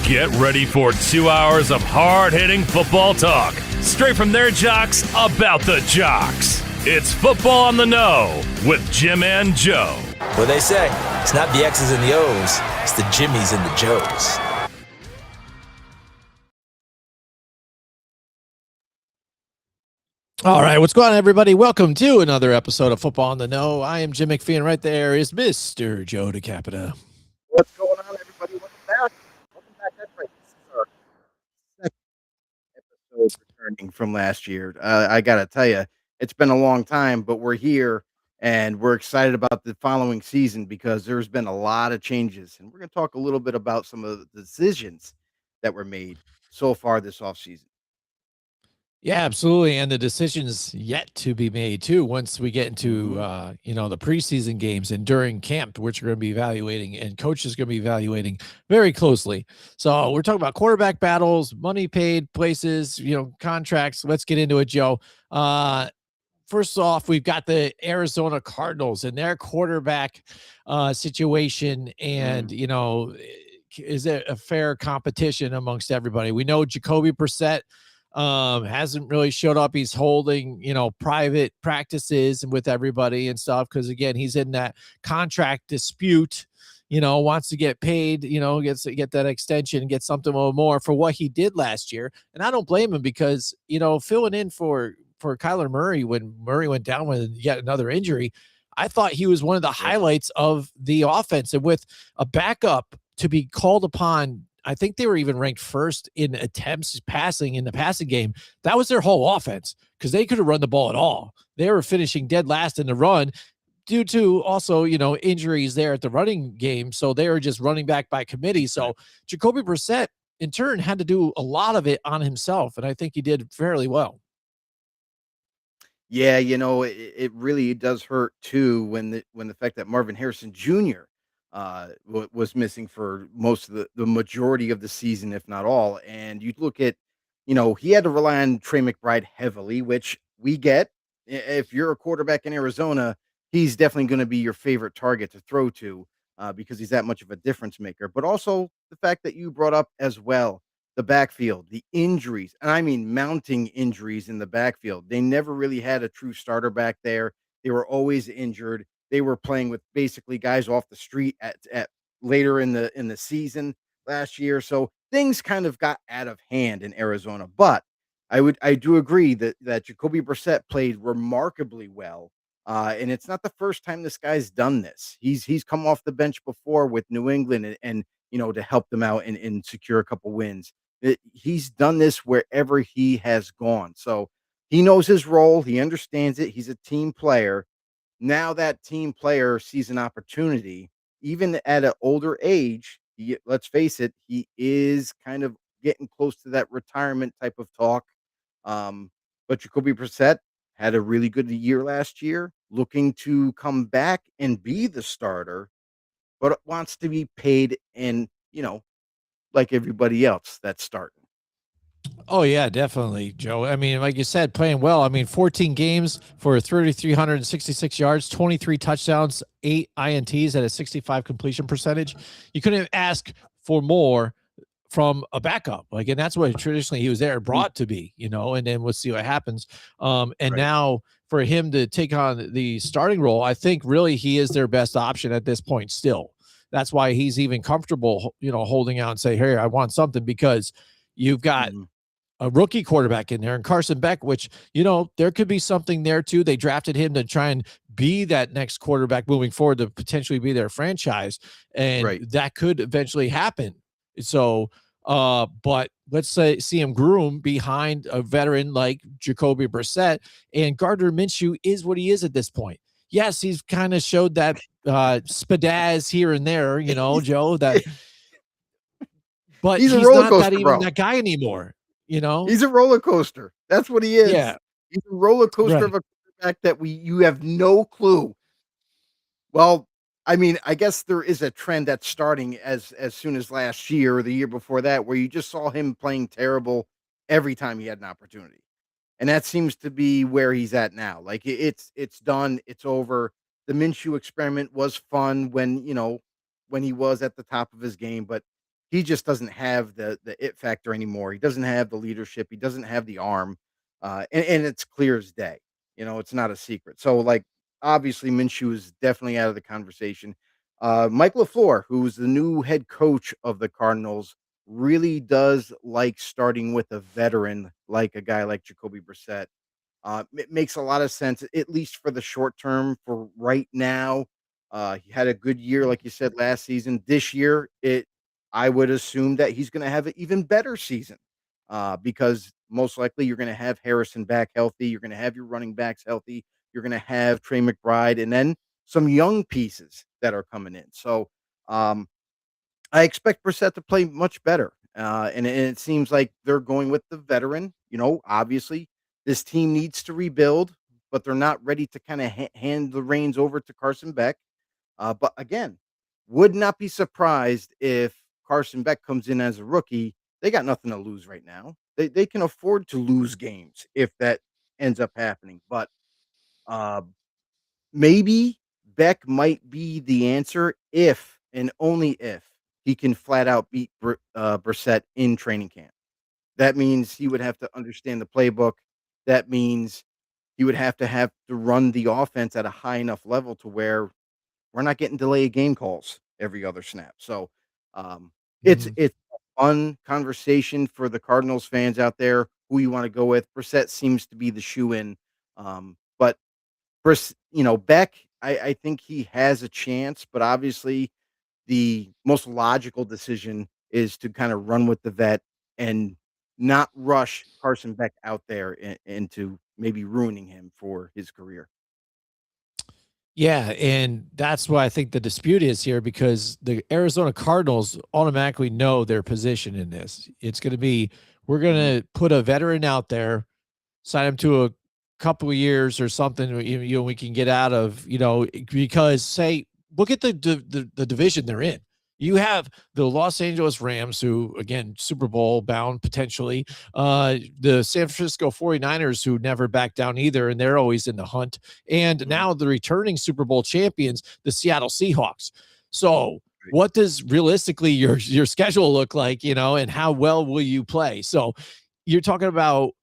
Get ready for 2 hours of hard-hitting football talk, straight from their jocks about the jocks. It's Football on the Know with Jim and Joe. What they say, it's not the X's and the O's, it's the Jimmies and the Joes. All right, what's going on, everybody? Welcome to another episode of Football on the Know. I am Jim McPhee, and right there is Mr. Joe DeCapita. What's going on, everybody? Welcome back. That's right. This is our second episode returning from last year. I got to tell you, it's been a long time, but we're here, and we're excited about the following season because there's been a lot of changes. And we're going to talk a little bit about some of the decisions that were made so far this offseason. Yeah, absolutely. And the decisions yet to be made too, once we get into the preseason games and during camp, which we're going to be evaluating, and coaches going to be evaluating very closely. So we're talking about quarterback battles, money paid, places, contracts. Let's get into it, Joe. First off, we've got the Arizona Cardinals and their quarterback situation, and is it a fair competition amongst everybody? We know Jacoby Brissett hasn't really showed up. He's holding, private practices and with everybody and stuff. Cause again, he's in that contract dispute, wants to get paid, gets to get that extension and get something a little more for what he did last year. And I don't blame him because, filling in for Kyler Murray, when Murray went down with yet another injury, I thought he was one of the highlights of the offense. And with a backup to be called upon, I think they were even ranked first in attempts passing in the passing game. That was their whole offense because they could have run the ball at all. They were finishing dead last in the run due to also, injuries there at the running game. So they were just running back by committee. So Jacoby Brissett, in turn, had to do a lot of it on himself. And I think he did fairly well. Yeah, it really does hurt too when the fact that Marvin Harrison Jr. Was missing for most of the majority of the season, if not all. And you look at, he had to rely on Trey McBride heavily, which we get. If you're a quarterback in Arizona, he's definitely going to be your favorite target to throw to because he's that much of a difference maker. But also the fact that you brought up as well, the backfield, the injuries, and I mean mounting injuries in the backfield. They never really had a true starter back there. They were always injured. They were playing with basically guys off the street at later in the season last year. So things kind of got out of hand in Arizona. But I do agree that Jacoby Brissett played remarkably well. And it's not the first time this guy's done this. He's come off the bench before with New England and to help them out and secure a couple wins. He's done this wherever he has gone. So he knows his role. He understands it. He's a team player. Now that team player sees an opportunity, even at an older age. Let's face it, he is kind of getting close to that retirement type of talk. But Jacoby Brissett had a really good year last year, looking to come back and be the starter, but wants to be paid and, like everybody else that's starting. Oh, yeah, definitely, Joe. I mean, like you said, playing well. I mean, 14 games for 3,366 yards, 23 touchdowns, 8 INTs at a 65 completion percentage. You couldn't ask for more from a backup. And that's what traditionally he was there brought to be, and then we'll see what happens. Now for him to take on the starting role, I think really he is their best option at this point still. That's why he's even comfortable, holding out and say, hey, I want something, because you've got a rookie quarterback in there and Carson Beck, which, there could be something there too. They drafted him to try and be that next quarterback moving forward to potentially be their franchise. And that could eventually happen. So, but let's see him groom behind a veteran like Jacoby Brissett, and Gardner Minshew is what he is at this point. Yes, he's kind of showed that spadaz here and there, Joe, but he's not even that guy anymore. He's a roller coaster. That's what he is. Yeah. He's a roller coaster of a quarterback that you have no clue. Well, I mean, I guess there is a trend that's starting as soon as last year or the year before that, where you just saw him playing terrible every time he had an opportunity. And that seems to be where he's at now. Like it's done. It's over. The Minshew experiment was fun when he was at the top of his game, but he just doesn't have the it factor anymore. He doesn't have the leadership. He doesn't have the arm, and it's clear as day. It's not a secret. So, like, obviously, Minshew is definitely out of the conversation. Mike LaFleur, who's the new head coach of the Cardinals, really does like starting with a veteran, like a guy like Jacoby Brissett. It makes a lot of sense, at least for the short term. For right now, he had a good year, like you said, last season. This year, I would assume that he's going to have an even better season, because most likely you're going to have Harrison back healthy. You're going to have your running backs healthy. You're going to have Trey McBride, and then some young pieces that are coming in. So, um, I expect Brissett to play much better, and it seems like they're going with the veteran. Obviously, this team needs to rebuild, but they're not ready to kind of hand the reins over to Carson Beck. But again, would not be surprised if Carson Beck comes in as a rookie. They got nothing to lose right now. They can afford to lose games if that ends up happening. But uh, maybe Beck might be the answer if and only if he can flat out beat Brissett in training camp. That means he would have to understand the playbook. That means he would have to run the offense at a high enough level to where we're not getting delayed game calls every other snap. So, um, it's Mhm. it's a fun conversation for the Cardinals fans out there, who you wanna go with. Brissett seems to be the shoe in, but Beck, I think he has a chance, but obviously the most logical decision is to kinda run with the vet and not rush Carson Beck out there into maybe ruining him for his career. Yeah, and that's why I think the dispute is here because the Arizona Cardinals automatically know their position in this. It's going to be we're Mhm. going to put a veteran out there, sign him to a couple of years or something. We can get out of because say look at the division they're in. You have the Los Angeles Rams, who again Super Bowl bound potentially. The San Francisco 49ers, who never back down either, and they're always in the hunt. And Mhm. now the returning Super Bowl champions, the Seattle Seahawks. So Right. what does realistically your schedule look like, and how well will you play? So you're talking about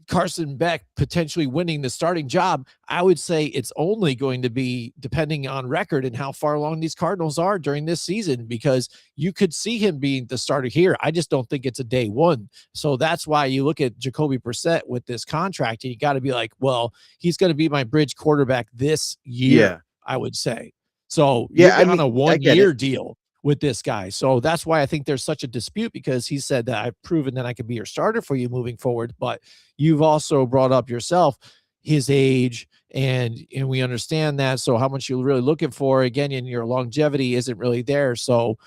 Carson Beck potentially winning the starting job. I would say it's only going to be depending on record and how far along these Cardinals are during this season, because you could see him being the starter here. I just don't think it's a day one. So that's why you look at Jacoby Brissett with this contract, and you got to be like, well, he's going to be my bridge quarterback this year, Yeah. I would say. So Yeah, you're I on mean, a I one get it. year deal with this guy. So that's why I think there's such a dispute, because he said that I've proven that I can be your starter for you moving forward. But you've also brought up yourself his age, and we understand that. So how much you're really looking for again, and your longevity isn't really there. So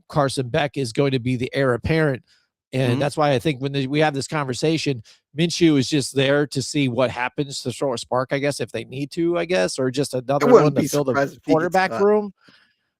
Carson Beck is going to be the heir apparent. And Mhm. that's why I think when we have this conversation, Minshew is just there to see what happens to throw a spark, I guess, if they need to, I guess, or just I another one wouldn't to be fill the surprised if he gets quarterback cut. room.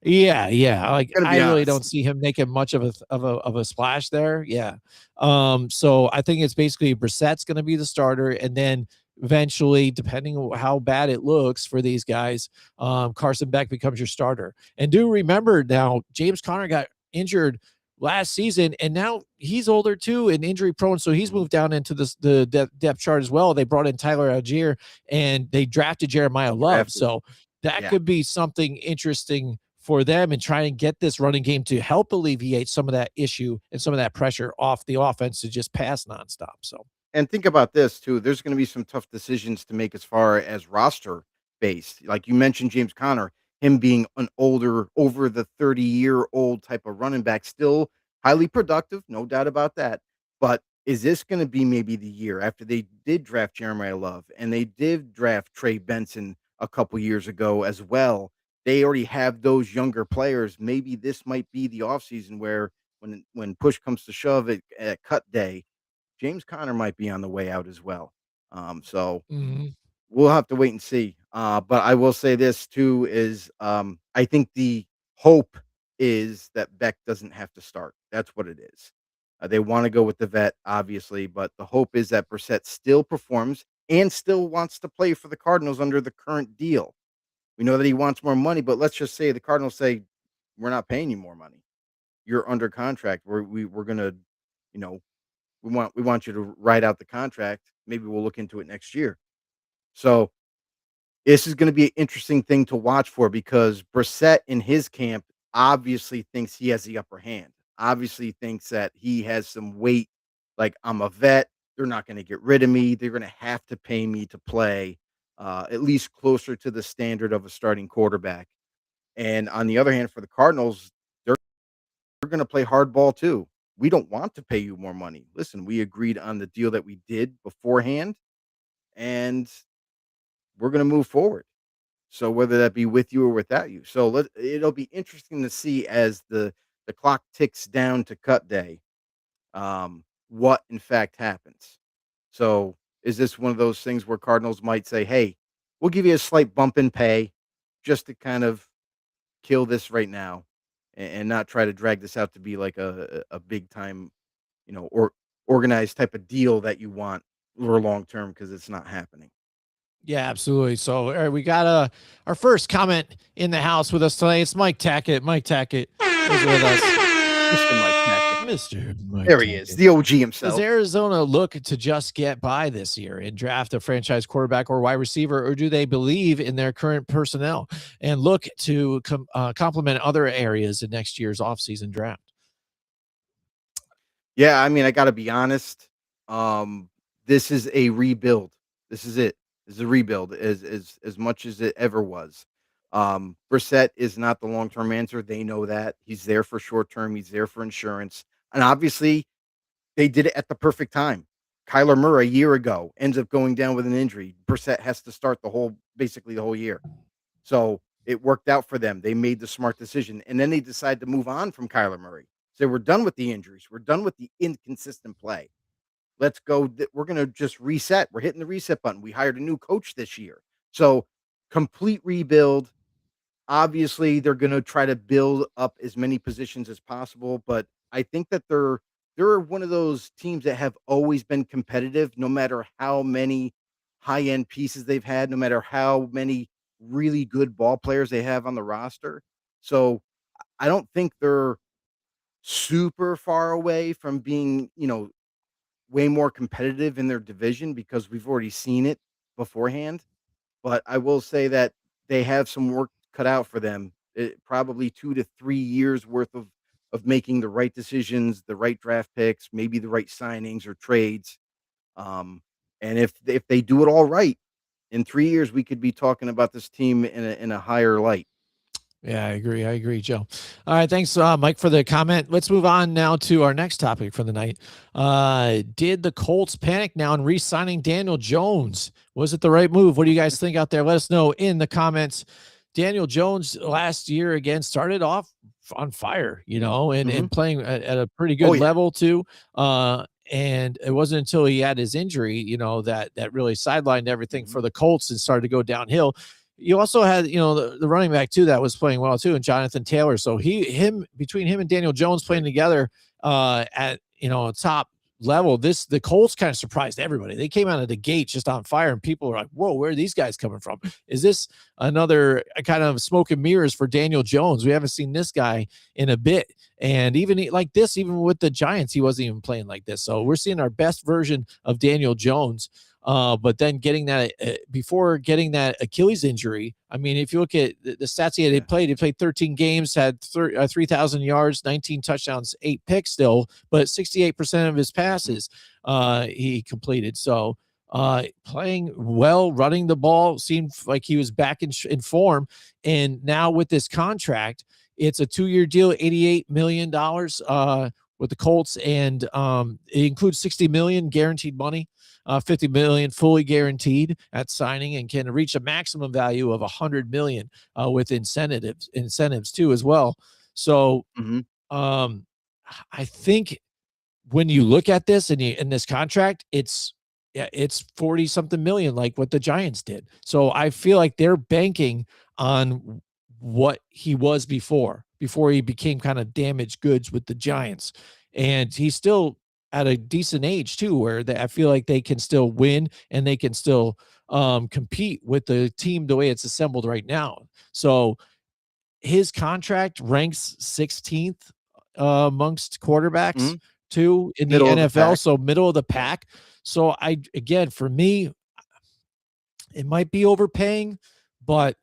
Yeah, yeah. Like Gonna I be really honest. don't see him making much of a splash there. Yeah. So I think it's basically Brissett's gonna be the starter, and then eventually, depending on how bad it looks for these guys, Carson Beck becomes your starter. And do remember now, James Conner got injured last season, and now he's older too and injury prone. So he's Mhm. moved down into the depth chart as well. They brought in Tyler Algier and they drafted Jeremiah Love. Drafted. So that Yeah. could be something interesting for them and try and get this running game to help alleviate some of that issue and some of that pressure off the offense to just pass nonstop. So, And think about this too. There's going to be some tough decisions to make as far as roster based. Like you mentioned, James Conner, him being an older, over the 30-year-old type of running back, still highly productive, no doubt about that. But is this going to be maybe the year after they did draft Jeremiah Love and they did draft Trey Benson a couple years ago as well? They already have those younger players. Maybe this might be the offseason where when push comes to shove at cut day, James Conner might be on the way out as well. So mhm. we'll have to wait and see. But I will say this too is I think the hope is that Beck doesn't have to start. That's what it is. They want to go with the vet, obviously, but the hope is that Brissett still performs and still wants to play for the Cardinals under the current deal. We know that he wants more money, but let's just say the Cardinals say, we're not paying you more money. you're under contract. We're gonna, you know, we want you to ride out the contract. Maybe we'll look into it next year." So this is going to be an interesting thing to watch for because Brissett in his camp obviously thinks he has the upper hand. Obviously thinks that he has some weight. Like, I'm a vet. They're not going to get rid of me. They're going to have to pay me to play at least closer to the standard of a starting quarterback. And on the other hand, for the Cardinals, they're going to play hardball too. We don't want to pay you more money. Listen, we agreed on the deal that we did beforehand, and we're going to move forward. So whether that be with you or without you. So it'll be interesting to see as the clock ticks down to cut day, what in fact happens. So is this one of those things where Cardinals might say, "Hey, we'll give you a slight bump in pay just to kind of kill this right now and not try to drag this out to be like a big time, or organized type of deal that you want or long term because it's not happening." Yeah, absolutely. So we got our first comment in the house with us tonight. It's Mike Tackett. Mike Tackett is with us. Mr. Mike Tackett. Mr. Mike There he is, the OG himself. Does Arizona look to just get by this year and draft a franchise quarterback or wide receiver, or do they believe in their current personnel and look to complement other areas in next year's offseason draft? Yeah, I mean, I gotta be honest. This is a rebuild. This is it. This is a rebuild as much as it ever was. Brissett is not the long term answer. They know that. He's there for short term. He's there for insurance, and obviously, they did it at the perfect time. Kyler Murray a year ago ends up going down with an injury. Brissett has to start basically the whole year. So it worked out for them. They made the smart decision, and then they decided to move on from Kyler Murray. So we're done with the injuries. We're done with the inconsistent play. Let's go. We're going to just reset. We're hitting the reset button. We hired a new coach this year. So complete rebuild. Obviously, they're going to try to build up as many positions as possible, but I think that they're one of those teams that have always been competitive, no matter how many high end pieces they've had, no matter how many really good ball players they have on the roster. So I don't think they're super far away from being, way more competitive in their division because we've already seen it beforehand. But I will say that they have some work cut out for them. Probably 2 to 3 years worth of making the right decisions, the right draft picks, maybe the right signings or trades. And if they do it all right, in 3 years we could be talking about this team in a higher light. Yeah, I agree. I agree, Joe. All right. Thanks, Mike, for the comment. Let's move on now to our next topic for the night. Did the Colts panic now in re-signing Daniel Jones? Was it the right move? What do you guys think out there? Let us know in the comments. Daniel Jones last year, again, started off on fire, and playing at a pretty good level too. And it wasn't until he had his injury, that really sidelined everything for the Colts and started to go downhill. You also had, the running back too that was playing well too, and Jonathan Taylor. So between him and Daniel Jones playing together at a top level, the Colts kind of surprised everybody. They came out of the gate just on fire, and people were like, "Whoa, where are these guys coming from? Is this another kind of smoke and mirrors for Daniel Jones? We haven't seen this guy in a bit." And even like this, even with the Giants, he wasn't even playing like this. So we're seeing our best version of Daniel Jones. But then getting that before getting that Achilles injury, I mean, if you look at the stats he played 13 games, had 3,000 yards, 19 touchdowns, 8 picks still, but 68% of his passes he completed. So playing well, running the ball, seemed like he was back in form. And now with this contract, it's a 2-year deal, $88 million with the Colts, and it includes $60 million guaranteed money. $50 million fully guaranteed at signing, and can reach a maximum value of $100 million with incentives too as well. So I think when you look at this and in this contract, it's 40 something million, like what the Giants did. So I feel like they're banking on what he was before he became kind of damaged goods with the Giants, and he's still at a decent age too, where I feel like they can still win and they can still compete with the team the way it's assembled right now. So his contract ranks 16th amongst quarterbacks Mhm. too in the Middle of the NFL. pack. So middle of the pack. So again, for me, it might be overpaying, but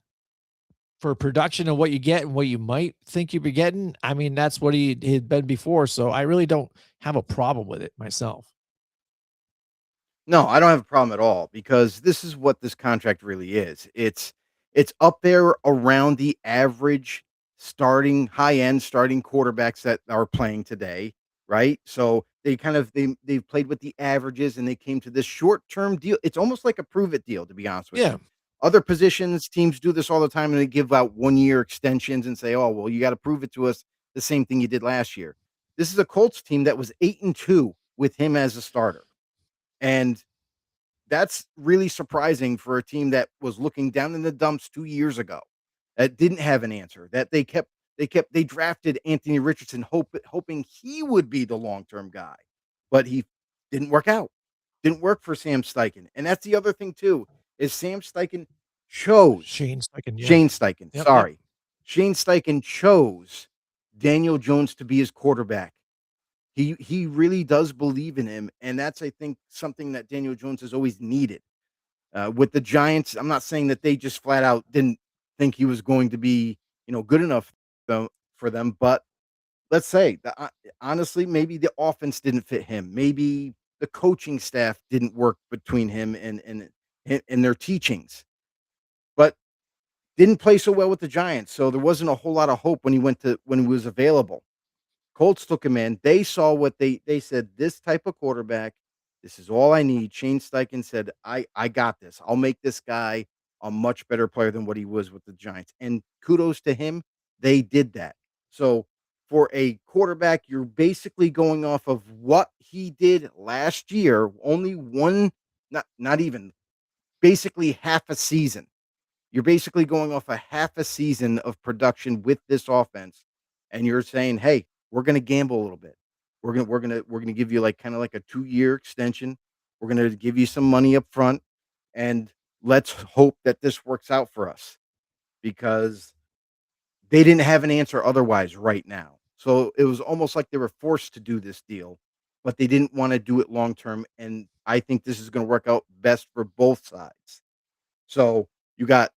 for production and what you get and what you might think you'd be getting, I mean, that's what he had been before. So I really don't have a problem with it myself. No, I don't have a problem at all because this is what this contract really is. It's up there around the average starting high-end starting quarterbacks that are playing today, right? So they've played with the averages and they came to this short-term deal. It's almost like a prove it deal, to be honest with Yeah. you. Other positions, teams do this all the time and they give out 1-year extensions and say, "Oh, well, you got to prove it to us the same thing you did last year." This is a Colts team that was 8-2 with him as a starter. And that's really surprising for a team that was looking down in the dumps 2 years ago, that didn't have an answer, that they drafted Anthony Richardson hoping he would be the long-term guy, but he didn't work out. Didn't work for Sam Steichen, and that's the other thing too, is Sam Steichen chose Shane Steichen, yeah. Shane Steichen, Yep. sorry. Shane Steichen chose Daniel Jones to be his quarterback. He really does believe in him, and that's, I think, something that Daniel Jones has always needed. With the Giants, I'm not saying that they just flat out didn't think he was going to be, good enough for them, but let's say honestly, maybe the offense didn't fit him. Maybe the coaching staff didn't work between him and their teachings, but didn't play so well with the Giants. So there wasn't a whole lot of hope when he was available. Colts took him in. They saw what they said, "This type of quarterback, this is all I need." Shane Steichen said, "I got this. I'll make this guy a much better player than what he was with the Giants." And kudos to him, they did that. So, for a quarterback, you're basically going off of what he did last year, only one not even, basically half a season. You're basically going off a half a season of production with this offense, and you're saying, "Hey, we're gonna gamble a little bit. We're gonna give you like kind of like a 2-year extension. We're gonna give you some money up front, and let's hope that this works out for us." Because they didn't have an answer otherwise right now. So it was almost like they were forced to do this deal, but they didn't want to do it long term. And I think this is going to work out best for both sides. So you got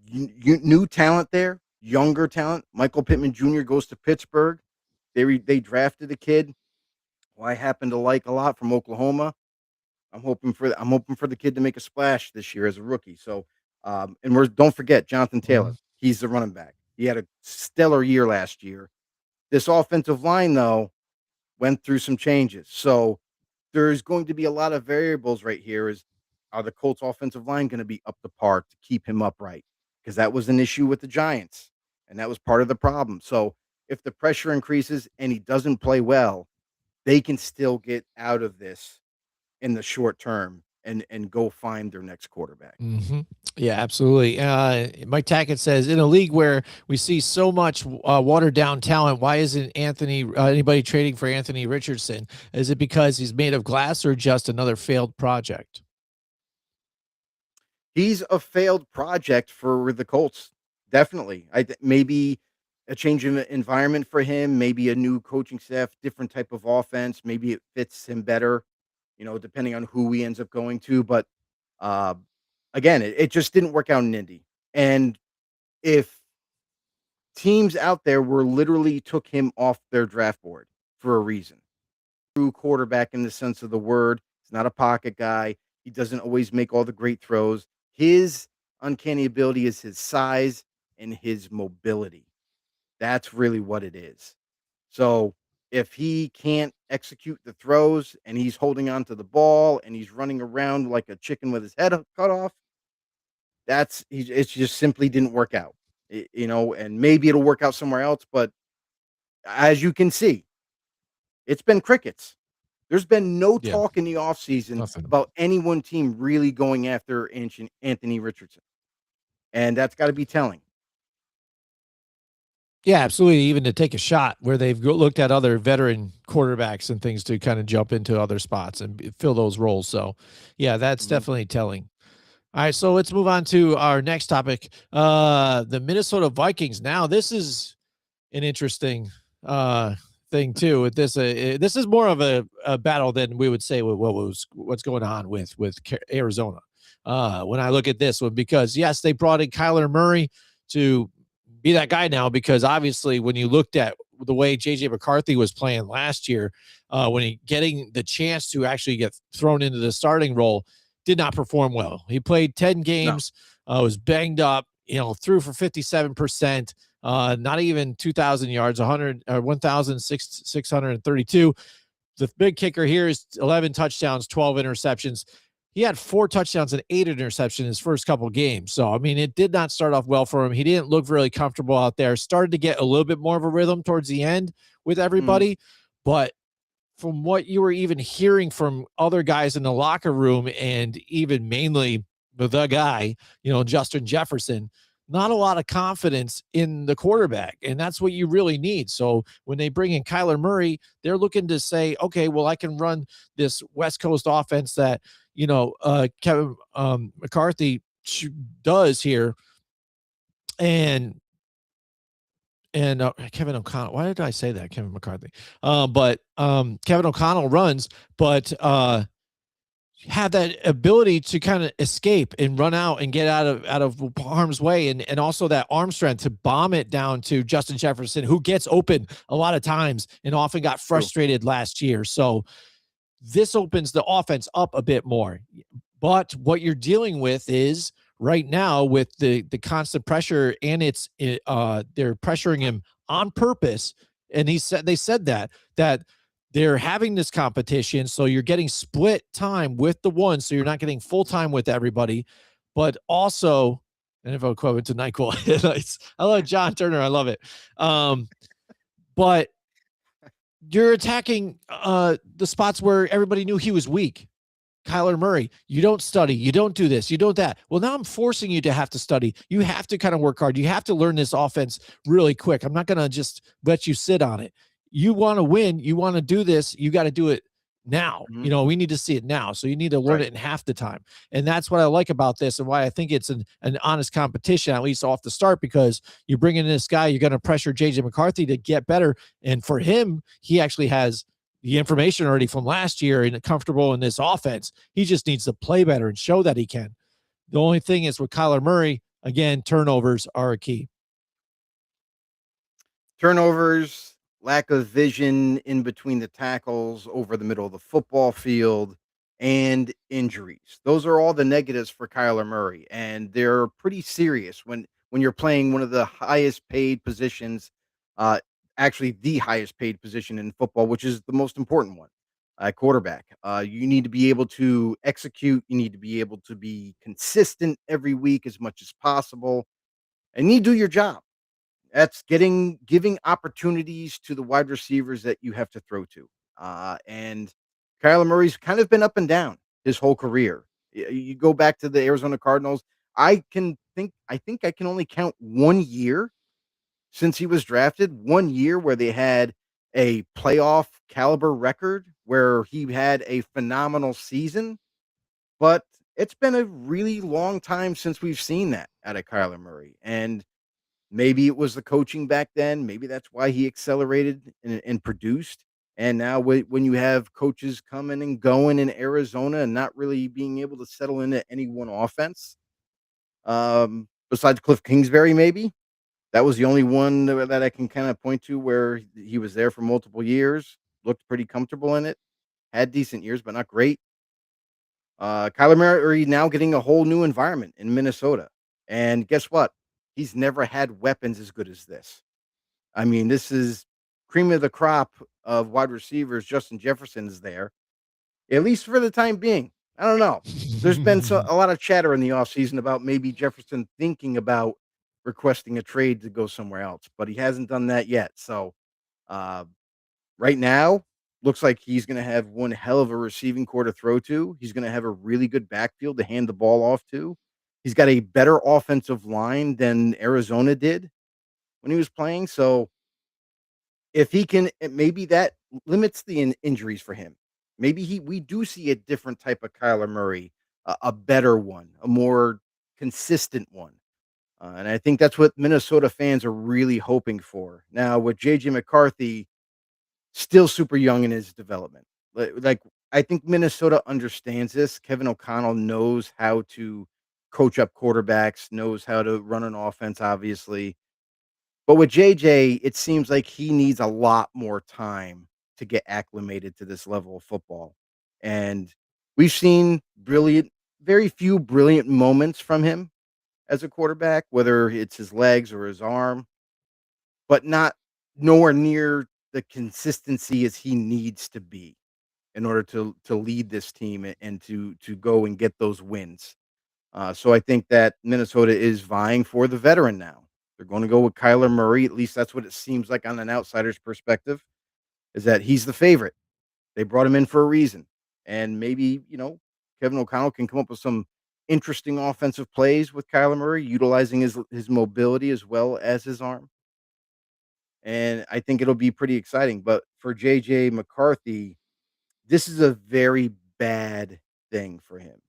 new talent there, younger talent. Michael Pittman Jr. goes to Pittsburgh. They drafted a kid who I happen to like a lot from Oklahoma. I'm hoping for the kid to make a splash this year as a rookie. So and we're don't forget Jonathan Mhm. Taylor. He's the running back. He had a stellar year last year. This offensive line though went through some changes. So there's going to be a lot of variables right here. Are the Colts offensive line going to be up to par to keep him upright? Because that was an issue with the Giants, and that was part of the problem. So if the pressure increases and he doesn't play well, they can still get out of this in the short term and go find their next quarterback. Mhm. Yeah, absolutely. Mike Tackett says, in a league where we see so much watered down talent, why isn't anybody trading for Anthony Richardson? Is it because he's made of glass or just another failed project? He's a failed project for the Colts. Definitely. Maybe a change in environment for him, maybe a new coaching staff, different type of offense. Maybe it fits him better, depending on who he ends up going to. But uh, again, it just didn't work out in Indy. And if teams out there were literally took him off their draft board for a reason, true quarterback in the sense of the word. He's not a pocket guy. He doesn't always make all the great throws. His uncanny ability is his size and his mobility. That's really what it is. So if he can't execute the throws and he's holding on to the ball and he's running around like a chicken with his head cut off, it just simply didn't work out. And maybe it'll work out somewhere else, but as you can see, it's been crickets. There's been no Yeah, talk in the offseason nothing. about any one team really going after Anthony Richardson, and that's gotta be telling. Yeah, absolutely. Even to take a shot where they've looked at other veteran quarterbacks and things to kind of jump into other spots and fill those roles. So, yeah, that's Mhm. definitely telling. All right, so let's move on to our next topic. The Minnesota Vikings. Now, this is an interesting thing too with this. This is more of a battle than we would say with what's going on with Arizona. When I look at this one, because yes, they brought in Kyler Murray to be that guy now, because obviously when you looked at the way JJ McCarthy was playing last year, when he getting the chance to actually get thrown into the starting role, did not perform well. He played 10 games, was banged up, threw for 57%, not even 2,000 yards, 1,632. The big kicker here is 11 touchdowns, 12 interceptions. He had 4 touchdowns and 8 interceptions in his first couple games. So, I mean, it did not start off well for him. He didn't look really comfortable out there. Started to get a little bit more of a rhythm towards the end with everybody. But from what you were even hearing from other guys in the locker room, and even mainly the guy, Justin Jefferson, not a lot of confidence in the quarterback. And that's what you really need. So when they bring in Kyler Murray, they're looking to say, okay, well, I can run this West Coast offense that, Kevin McCarthy does here. And Kevin O'Connell, why did I say that? Kevin McCarthy. But Kevin O'Connell runs, but have that ability to kind of escape and run out and get out of harm's way, and also that arm strength to bomb it down to Justin Jefferson, who gets open a lot of times and often got frustrated last year. So this opens the offense up a bit more. But what you're dealing with is right now with the constant pressure, and they're pressuring him on purpose. And they said that they're having this competition. So you're getting split time with the one. So you're not getting full time with everybody, but also NFL equivalent to NyQuil. I love John Turner. I love it. But you're attacking the spots where everybody knew he was weak. Kyler Murray, you don't study, you don't do this, you don't that. Well, now I'm forcing you to have to study. You have to kind of work hard. You have to learn this offense really quick. I'm not going to just let you sit on it. You want to win, you want to do this, you got to do it now. We need to see it now. So you need to learn it in half the time. And that's what I like about this, and why I think it's an honest competition, at least off the start, because you bring in this guy, you're going to pressure JJ McCarthy to get better. And for him, he actually has the information already from last year and comfortable in this offense. He just needs to play better and show that he can. The only thing is with Kyler Murray, again, turnovers are a key. Turnovers, lack of vision in between the tackles, over the middle of the football field, and injuries. Those are all the negatives for Kyler Murray, and they're pretty serious when you're playing one of the highest paid positions, uh, actually the highest paid position in football, which is the most important one, quarterback. You need to be able to execute. You need to be able to be consistent every week as much as possible, and you do your job. That's giving opportunities to the wide receivers that you have to throw to. And Kyler Murray's kind of been up and down his whole career. You go back to the Arizona Cardinals. I think I can only count 1 year since he was drafted, 1 year where they had a playoff caliber record, where he had a phenomenal season. But it's been a really long time since we've seen that out of Kyler Murray. And maybe it was the coaching back then. Maybe that's why he accelerated and produced. And now when you have coaches coming and going in Arizona and not really being able to settle into any one offense, besides Cliff Kingsbury, maybe that was the only one that I can kind of point to where he was there for multiple years, looked pretty comfortable in it, had decent years, but not great. Kyler Murray now getting a whole new environment in Minnesota. And guess what? He's never had weapons as good as this. I mean, this is cream of the crop of wide receivers. Justin Jefferson is there, at least for the time being. I don't know. There's been a lot of chatter in the offseason about maybe Jefferson thinking about requesting a trade to go somewhere else, but he hasn't done that yet. So uh, right now, looks like he's going to have one hell of a receiving core to throw to. He's going to have a really good backfield to hand the ball off to. He's got a better offensive line than Arizona did when he was playing. So if he can, maybe that limits the injuries for him. Maybe we do see a different type of Kyler Murray, a better one, a more consistent one. And I think that's what Minnesota fans are really hoping for. Now with JJ McCarthy, still super young in his development. Like I think Minnesota understands this. Kevin O'Connell knows how to coach up quarterbacks, knows how to run an offense, obviously. But with JJ, it seems like he needs a lot more time to get acclimated to this level of football. And we've seen very few brilliant moments from him as a quarterback, whether it's his legs or his arm, but not nowhere near the consistency as he needs to be in order to lead this team and to go and get those wins. So I think that Minnesota is vying for the veteran now. They're going to go with Kyler Murray. At least that's what it seems like on an outsider's perspective, is that he's the favorite. They brought him in for a reason. And maybe, Kevin O'Connell can come up with some interesting offensive plays with Kyler Murray, utilizing his mobility as well as his arm. And I think it'll be pretty exciting. But for JJ McCarthy, this is a very bad thing for him.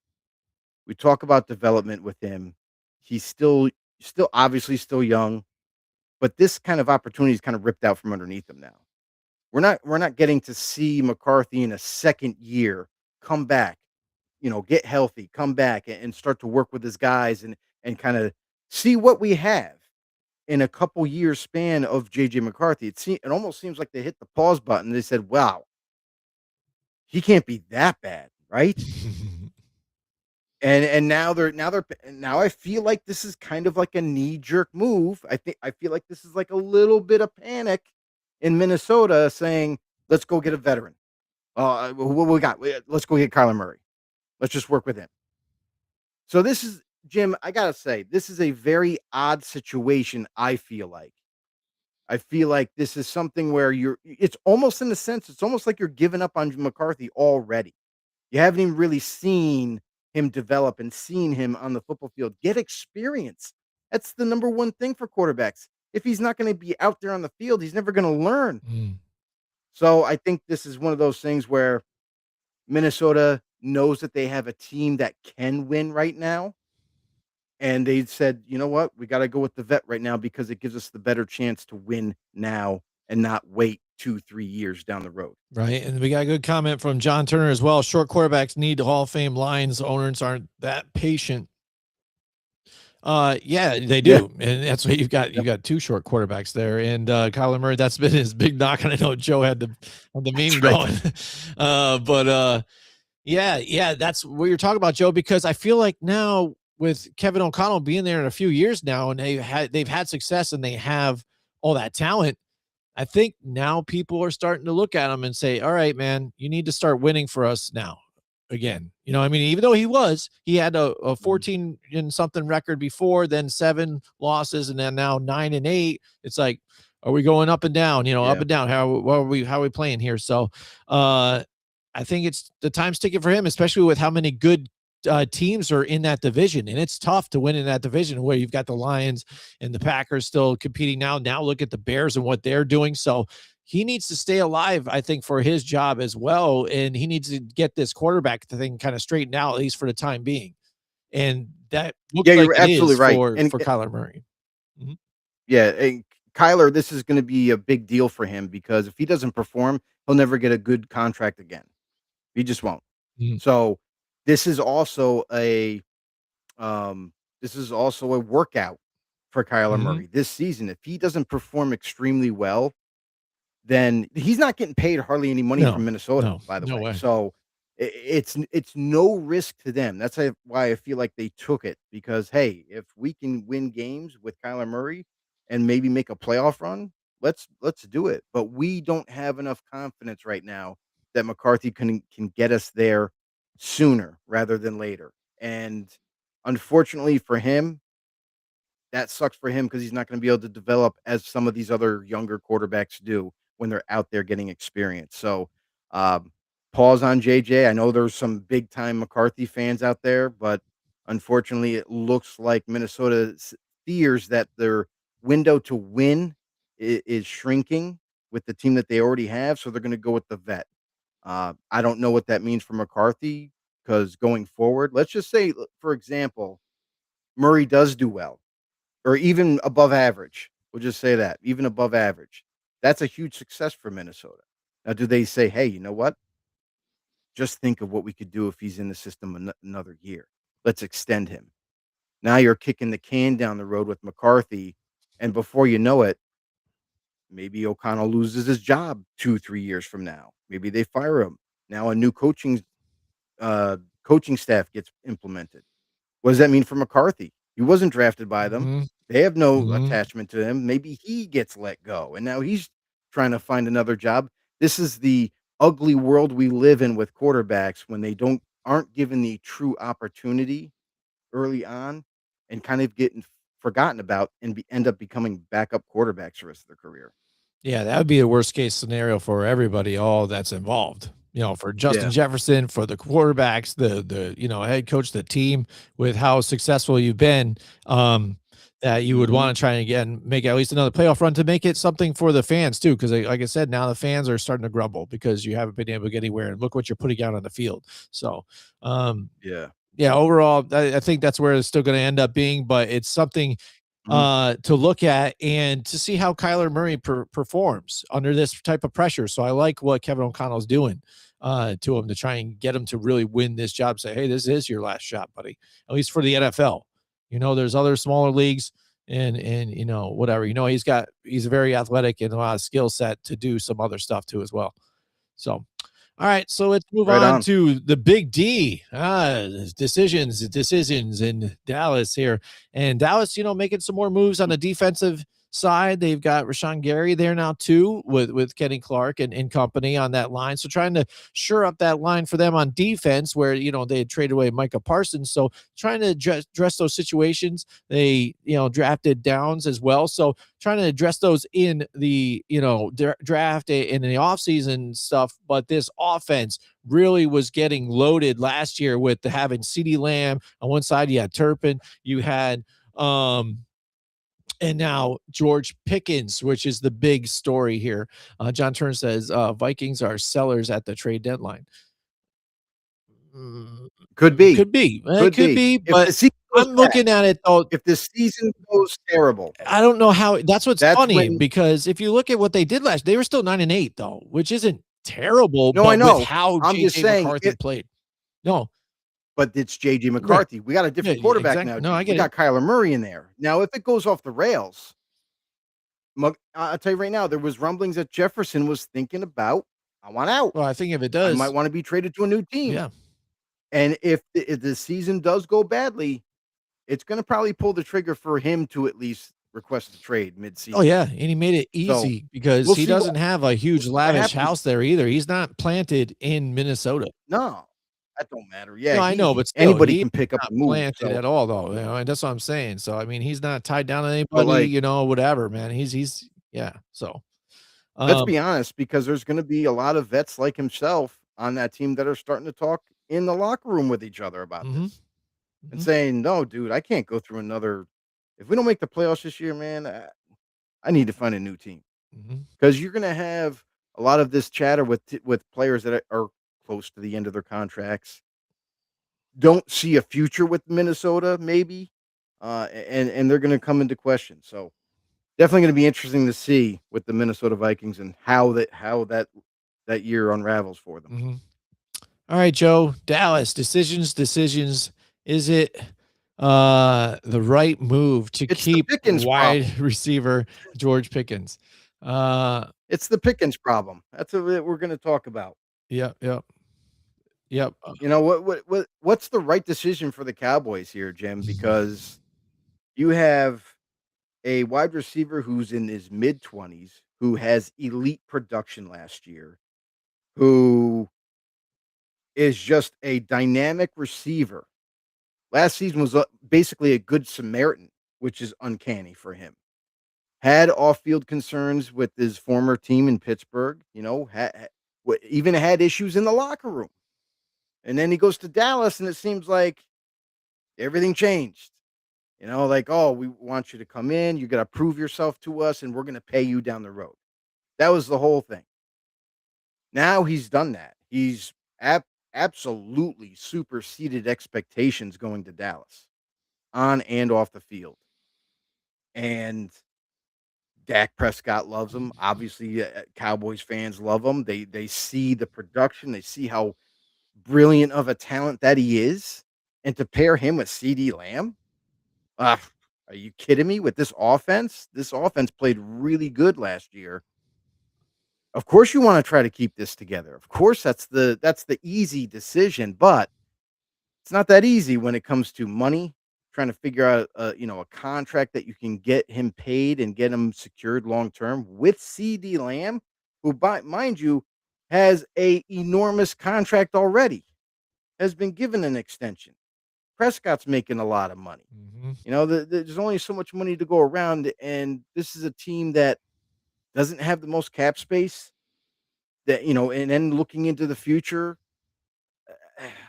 We talk about development with him. He's still obviously still young, but this kind of opportunity is kind of ripped out from underneath him now. We're not getting to see McCarthy in a second year come back, get healthy, come back and start to work with his guys and kind of see what we have in a couple years span of JJ McCarthy. It almost seems like they hit the pause button. They said, "Wow, he can't be that bad, right?" And now I feel like this is kind of like a knee-jerk move. I feel like this is like a little bit of panic in Minnesota saying, "Let's go get a veteran. What we got? Let's go get Kyler Murray. Let's just work with him." So this is Jim, I gotta say, this is a very odd situation, I feel like this is something where it's almost in a sense, it's almost like you're giving up on McCarthy already. You haven't even really seen him develop and seen him on the football field get experience. That's the number one thing for quarterbacks. If he's not going to be out there on the field, he's never going to learn. Mm. So I think this is one of those things where Minnesota knows that they have a team that can win right now. And they said, you know what? We got to go with the vet right now because it gives us the better chance to win now and not wait 2-3 years down the road. Right. And we got a good comment from John Turner as well. Short quarterbacks need Hall of Fame lines. Owners aren't that patient. Yeah, they do. Yeah. And that's what you've got two short quarterbacks there. And Kyler Murray, that's been his big knock. And I know Joe had the meme going. Yeah, that's what you're talking about, Joe, because I feel like now with Kevin O'Connell being there in a few years now, and they've had success and they have all that talent. I think now people are starting to look at him and say, all right, man, you need to start winning for us now again. I mean, even though he had a 14 and something record before, then 7 losses, and then now 9-8. It's like, are we going up and down, up and down? How are we playing here? So I think it's the time's ticking for him, especially with how many good teams are in that division, and it's tough to win in that division where you've got the Lions and the Packers still competing now. Now look at the Bears and what they're doing. So he needs to stay alive, I think, for his job as well, and he needs to get this quarterback thing kind of straightened out, at least for the time being. And that looks like you're absolutely right for Kyler Murray. Mm-hmm. Yeah, and Kyler, this is going to be a big deal for him because if he doesn't perform, he'll never get a good contract again. He just won't. Mm-hmm. So this is also a workout for Kyler Murray this season. If he doesn't perform extremely well, then he's not getting paid hardly any money from Minnesota, by the way. So it's no risk to them. That's why I feel like they took it because, hey, if we can win games with Kyler Murray and maybe make a playoff run, let's do it. But we don't have enough confidence right now that McCarthy can get us there sooner rather than later. And unfortunately for him, that sucks for him because he's not going to be able to develop as some of these other younger quarterbacks do when they're out there getting experience. So pause on JJ. I know there's some big time McCarthy fans out there, but unfortunately it looks like Minnesota fears that their window to win is shrinking with the team that they already have. So they're going to go with the vet. I don't know what that means for McCarthy because going forward, let's just say, for example, Murray does do well or even above average. We'll just say that even above average. That's a huge success for Minnesota. Now, do they say, "Hey, you know what? Just think of what we could do if he's in the system another year. Let's extend him." Now you're kicking the can down the road with McCarthy, and before you know it, maybe O'Connell loses his job 2, 3 years from now. Maybe they fire him. Now a new uh, coaching staff gets implemented. What does that mean for McCarthy? He wasn't drafted by them. Mhm, They have no mhm. attachment to him. Maybe he gets let go, and now he's trying to find another job. This is the ugly world we live in with quarterbacks when they aren't given the true opportunity early on and kind of getting forgotten about and end up becoming backup quarterbacks the rest of their career. Yeah, that would be a worst case scenario for everybody, all that's involved. For Justin Yeah. Jefferson, for the quarterbacks, the head coach, the team, with how successful you've been, that you would Mhm. want to try and again make at least another playoff run to make it something for the fans too. Because like I said, now the fans are starting to grumble because you haven't been able to get anywhere, and look what you're putting out on the field. So, um, Yeah. yeah, overall, I think that's where it's still going to end up being, but it's something Mhm. to look at and to see how Kyler Murray performs under this type of pressure. So I like what Kevin O'Connell's doing to him to try and get him to really win this job. Say, hey, this is your last shot, buddy. At least for the NFL. There's other smaller leagues and whatever. He's very athletic and a lot of skill set to do some other stuff too as well. So all right, so let's move Right on on. to the big D. Decisions in Dallas here. And Dallas, making some more moves on the defensive side. They've got Rashawn Gary there now too, with Kenny Clark and company on that line. So trying to shore up that line for them on defense, where they had traded away Micah Parsons. So trying to address those situations. They drafted Downs as well. So trying to address those in the draft in the offseason stuff. But this offense really was getting loaded last year with having CeeDee Lamb on one side. You had Turpin, you had and now George Pickens, which is the big story here. John Turner says Vikings are sellers at the trade deadline. Mm, Could be. could be. It Could could be. be, If but the season goes I'm bad, looking at it though. if the season goes terrible, I don't know how. That's what's that's funny, when because if you look at what they did last, they were still 9-8 though, which isn't terrible, No, I but with know. how I'm just JJ saying McCarthy it, played. No, but it's JJ right. McCarthy. We got a Yeah, different quarterback exactly. now, No, I dude. We get it. got Kyler Murray in there. Now, if it goes off the rails, I'll tell you right now, there was rumblings that Jefferson was thinking about, I want out. Well, I think if it I might does, want to be traded to a new team. yeah. And if the season does go badly, it's going to probably pull the trigger for him to at least request a trade Oh mid-season. yeah, and he made it So easy because we'll he see what doesn't have a we'll huge see what lavish happens. house there either. He's not planted in Minnesota. No, that don't matter. Yeah, No, I know, he but still, anybody he's can pick up not and move. planted So, at all, though. And that's what I'm saying. So, I mean, he's not tied down to but anybody. like, Whatever, man. He's yeah. So, let's um, be honest, because there's going to be a lot of vets like himself on that team that are starting to talk in the locker room with each other about hmm this and hmm saying, "No, dude, I can't go through another. If we don't make the playoffs this year, man, I need to find a new team." hmm Because you're going to have a lot of this chatter with players that are close to the end of their contracts, don't see a future with Minnesota, maybe, and they're going to come into question. So definitely going to be interesting to see with the Minnesota Vikings and how that year unravels for them. hmm All right, Joe. Dallas decisions. Is it the right move to It's the keep Pickens problem. wide receiver George Pickens? Uh, It's the Pickens problem. That's what we're going to talk about. yep, yep, yep. You know what's the right decision for the Cowboys here, Jim? Because you have a wide receiver who's in his mid-20s who has elite production last year, who is just a dynamic receiver. Last season was basically a good Samaritan, which is uncanny for him. Had off-field concerns with his former team in Pittsburgh, even had issues in the locker room. And then he goes to Dallas, and it seems like everything changed. Like, "Oh, we want you to come in, you gotta prove yourself to us, and we're gonna pay you down the road." That was the whole thing. Now he's done that. He's absolutely superseded expectations going to Dallas, on and off the field. And Dak Prescott loves him. Obviously, Cowboys fans love him. They see the production. They see how brilliant of a talent that he is, and to pair him with CD Lamb, ah, are you kidding me? With this offense? This offense played really good last year. Of course, you wanna try to keep this together. Of course, that's the easy decision, but it's not that easy when it comes to money, trying to figure out a contract that you can get him paid and get him secured long term with CD Lamb, who by mind you, has a enormous contract already, has been given an extension. Prescott's making a lot of money. Mhm. There's only so much money to go around, and this is a team that doesn't have the most cap space. And then looking into the future,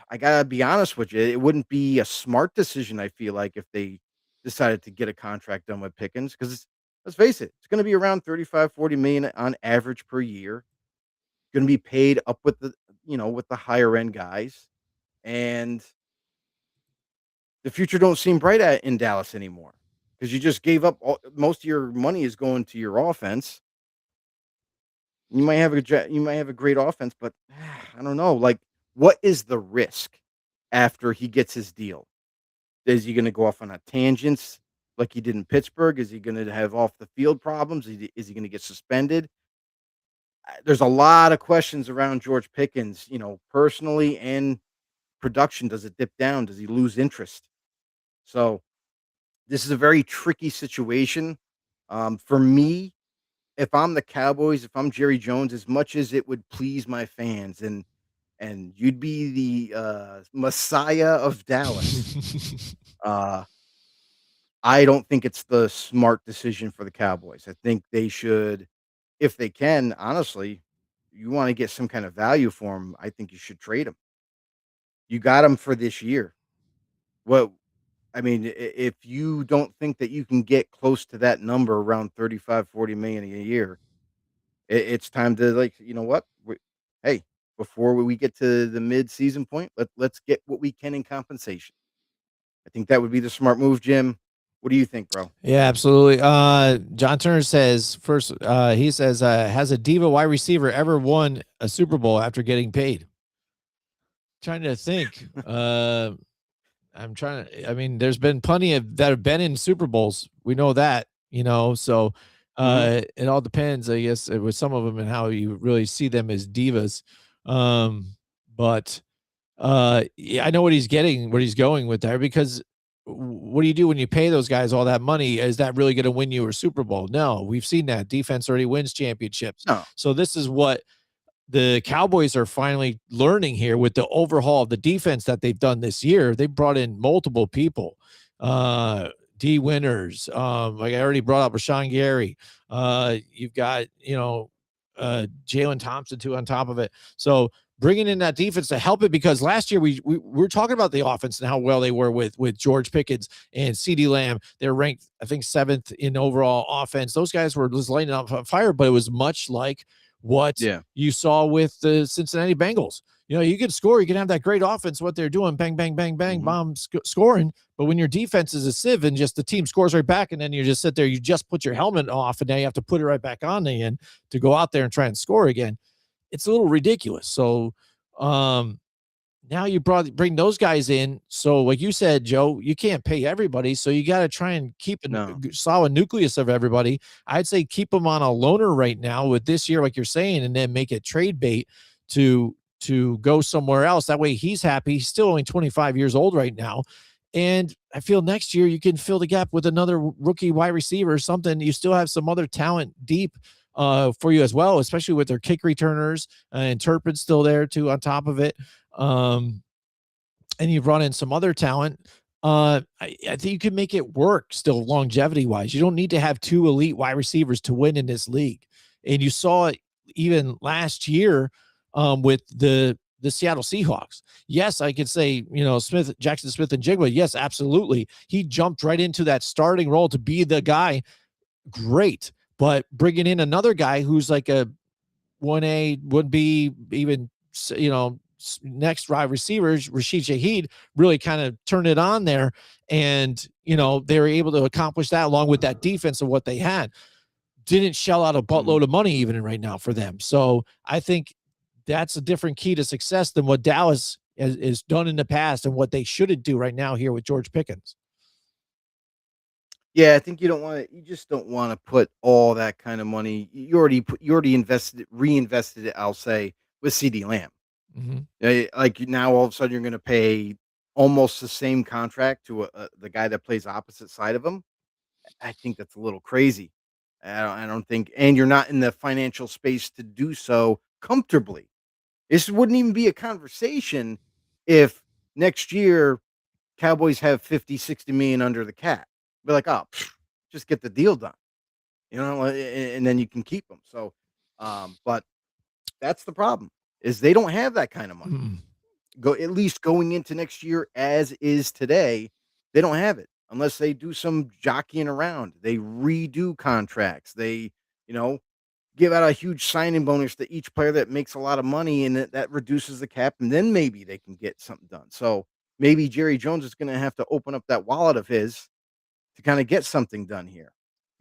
I gotta be honest with you, it wouldn't be a smart decision. I feel like if they decided to get a contract done with Pickens, because let's face it, it's going to be around 35, 40 million on average per year. Going to be paid up with the higher end guys, and the future don't seem bright in Dallas anymore because you just gave up most of your money is going to your offense. You might have a great offense, but I don't know. Like, what is the risk after he gets his deal? Is he going to go off on a tangents like he did in Pittsburgh? Is he going to have off the field problems? Is he going to get suspended? There's a lot of questions around George Pickens, personally and production. Does it dip down? Does he lose interest? So this is a very tricky situation. For me, if I'm the Cowboys, if I'm Jerry Jones, as much as it would please my fans and you'd be the messiah of Dallas, uh, I don't think it's the smart decision for the Cowboys. I think they should, if they can, honestly, you want to get some kind of value for him. I think you should trade him. You got him for this year. Well, I mean, if you don't think that you can get close to that number around 35, 40 million a year, it's time to, like, you know what? Hey, before we get to the mid-season point, let's get what we can in compensation. I think that would be the smart move, Jim. What do you think, bro? Yeah, absolutely. John Turner says first, he says, has a diva wide receiver ever won a Super Bowl after getting paid? Trying to think. I mean, there's been plenty of that have been in Super Bowls. We know that, so it all depends, I guess, with some of them and how you really see them as divas. But yeah, I know what he's going with there, because what do you do when you pay those guys all that money? Is that really going to win you a Super Bowl? No, we've seen that defense already wins championships. No. So this is what the Cowboys are finally learning here with the overhaul of the defense that they've done this year. They brought in multiple people, D winners. Like I already brought up Rashawn Gary. You've got, Jalen Thompson too on top of it. So bringing in that defense to help it, because last year we were talking about the offense and how well they were with George Pickens and CeeDee Lamb. They're ranked, I think, 7th in overall offense. Those guys were just lighting up on fire, but it was much like what you saw with the Cincinnati Bengals. You can score, you can have that great offense, what they're doing, bang, bang, bang, bang, bomb, scoring. But when your defense is a sieve and just the team scores right back, and then you just sit there, you just put your helmet off, and now you have to put it right back on again to go out there and try and score again. It's a little ridiculous. So now you bring those guys in. So like you said, Joe, you can't pay everybody. So you got to try and keep a solid nucleus of everybody. I'd say keep them on a loaner right now with this year, like you're saying, and then make it trade bait to go somewhere else. That way he's happy. He's still only 25 years old right now. And I feel next year you can fill the gap with another rookie wide receiver or something. You still have some other talent deep for you as well, especially with their kick returners, and Turpin's still there too on top of it. And you've run in some other talent. I think you can make it work still longevity wise. You don't need to have 2 elite wide receivers to win in this league. And you saw it even last year with the Seattle Seahawks. Yes, I could say, Jackson Smith-Njigba. Yes, absolutely. He jumped right into that starting role to be the guy. Great. But bringing in another guy who's like a 1A, would be even, next wide receivers, Rashid Shaheed, really kind of turned it on there. And, they were able to accomplish that along with that defense of what they had. didn't shell out a buttload of money even right now for them. So I think that's a different key to success than what Dallas has done in the past and what they shouldn't do right now here with George Pickens. Yeah, I think you just don't want to put all that kind of money. You already reinvested it, I'll say, with CD Lamb. Like now all of a sudden you're going to pay almost the same contract to the guy that plays opposite side of him. I think that's a little crazy. I don't think, and you're not in the financial space to do so comfortably. This wouldn't even be a conversation if next year Cowboys have 50, 60 million under the cap. Be like, oh, just get the deal done, and then you can keep them. So, but that's the problem is they don't have that kind of money. Go at least going into next year as is today, they don't have it unless they do some jockeying around. They redo contracts. They, give out a huge signing bonus to each player that makes a lot of money, and that reduces the cap, and then maybe they can get something done. So maybe Jerry Jones is going to have to open up that wallet of his to kind of get something done here.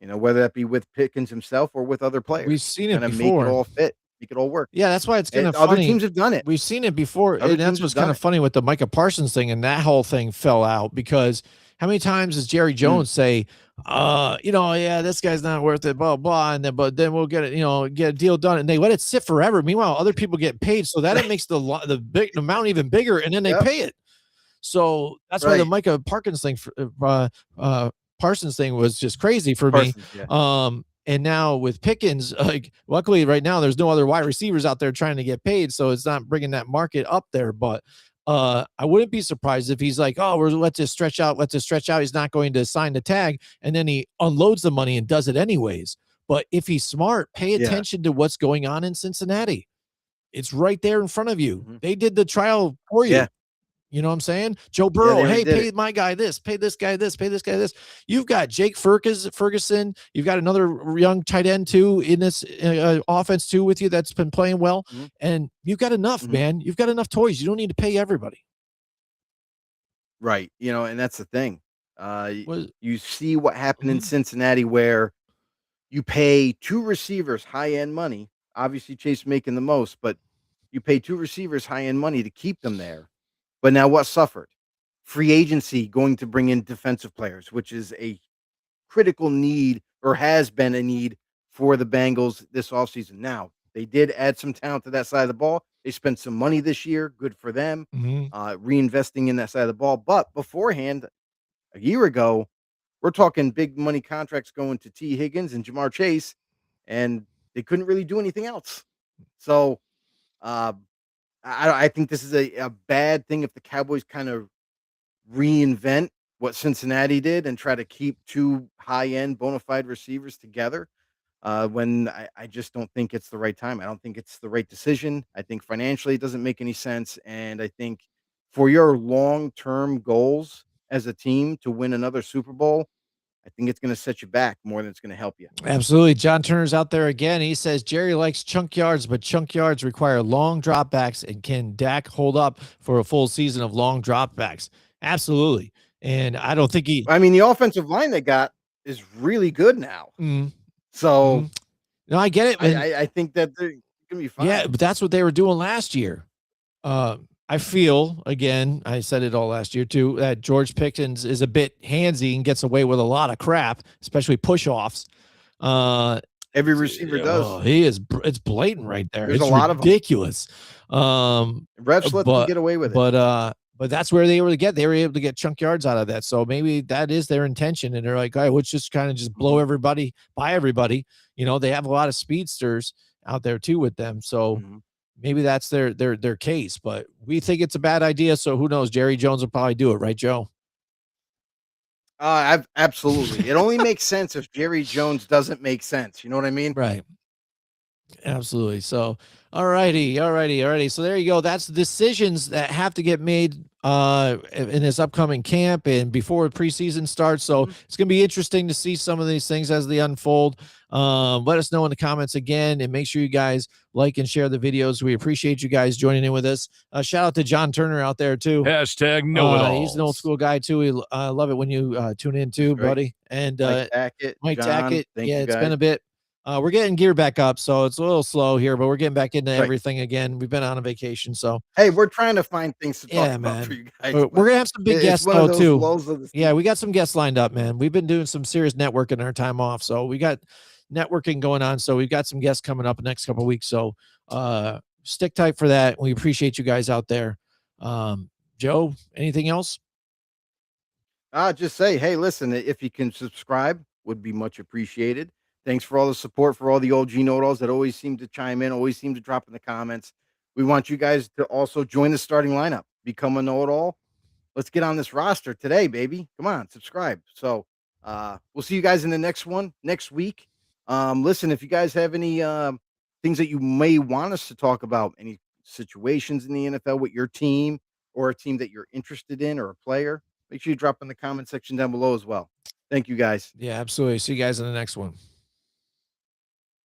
Whether that be with Pickens himself or with other players. We've seen it before. Make it all fit, make it all work. Yeah, that's why it's kind of funny. Other funny. teams have done it. We've seen it before, and that's what's kind of funny with the Micah Parsons thing, and that whole thing fell out because how many times does Jerry Jones say, this guy's not worth it, blah, blah, and then we'll get it, get a deal done, and they let it sit forever. Meanwhile, other people get paid, so that it makes the amount even bigger, and then they pay it. So that's why the Micah Parsons thing, Parsons thing was just crazy for me. Yeah. And now with Pickens, luckily right now there's no other wide receivers out there trying to get paid, so it's not bringing that market up there. But I wouldn't be surprised if he's like, oh, let's just stretch out. He's not going to sign the tag, and then he unloads the money and does it anyways. But if he's smart, pay attention to what's going on in Cincinnati. It's right there in front of you. They did the trial for you. Yeah. You know what I'm saying? Joe Burrow, pay my guy this, pay this guy this, pay this guy this. You've got Jake Ferguson. You've got another young tight end too in this offense too with you that's been playing well. And you've got enough, man. You've got enough toys. You don't need to pay everybody. Right. And that's the thing. You see what happened in Cincinnati where you pay two receivers high-end money. Obviously, Chase making the most, but you pay two receivers high-end money to keep them there. But now what suffered? Free agency going to bring in defensive players, which is a critical need or has been a need for the Bengals this offseason. Now, they did add some talent to that side of the ball. They spent some money this year. Good for them. Reinvesting in that side of the ball. But beforehand, a year ago, we're talking big money contracts going to T. Higgins and Jamar Chase, and they couldn't really do anything else. So, I think this is a bad thing if the Cowboys kind of reinvent what Cincinnati did and try to keep two high-end bona fide receivers together when I just don't think it's the right time. I don't think it's the right decision. I think financially it doesn't make any sense. And I think for your long-term goals as a team to win another Super Bowl, I think it's going to set you back more than it's going to help you. Absolutely. John Turner's out there again. He says Jerry likes chunk yards, but chunk yards require long dropbacks. And can Dak hold up for a full season of long dropbacks? Absolutely. And I don't think the offensive line they got is really good now. So, no, I get it. I think that they're going to be fine. Yeah, but that's what they were doing last year. I feel, again, I said it all last year too, that George Pickens is a bit handsy and gets away with a lot of crap, especially push-offs. Every receiver does. He is. It's blatant right there. There's it's a lot ridiculous. Refs let them get away with it. But that's where they were able to get chunk yards out of that. So maybe that is their intention. And they're like, all right, let's just kind of just blow everybody by everybody. They have a lot of speedsters out there too with them. So maybe that's their case, but we think it's a bad idea. So who knows? Jerry Jones will probably do it, right, Joe? Absolutely. It only makes sense if Jerry Jones doesn't make sense. You know what I mean? Right. Absolutely. So, all righty. So there you go. That's the decisions that have to get made in this upcoming camp and before preseason starts. So it's going to be interesting to see some of these things as they unfold. Let us know in the comments again, and make sure you guys like and share the videos. We appreciate you guys joining in with us. Shout out to John Turner out there too. Hashtag know-it-alls. He's an old school guy too. We love it when you tune in too, buddy. And Mike Tackett. Mike John, Tackett. Yeah, it's guys. been a bit. We're getting gear back up, so it's a little slow here, but we're getting back into Right. everything again. We've been on a vacation, so Hey, we're trying to find things to talk yeah, about for man. you guys, We're but gonna have some big it's guests one of though those too. lulls of the Yeah, season. we got some guests lined up, man. We've been doing some serious networking in our time off, so we got networking going on. So we've got some guests coming up the next couple of weeks. So stick tight for that. We appreciate you guys out there. Joe, anything else? Just say, hey, listen, if you can subscribe, would be much appreciated. Thanks for all the support for all the OG know-it-alls that always seem to chime in, always seem to drop in the comments. We want you guys to also join the starting lineup, become a know-it-all. Let's get on this roster today, baby. Come on, subscribe. So we'll see you guys in the next one next week. Listen, if you guys have any things that you may want us to talk about, any situations in the NFL with your team or a team that you're interested in or a player, make sure you drop in the comment section down below as well. Thank you guys. Yeah, absolutely. See you guys in the next one.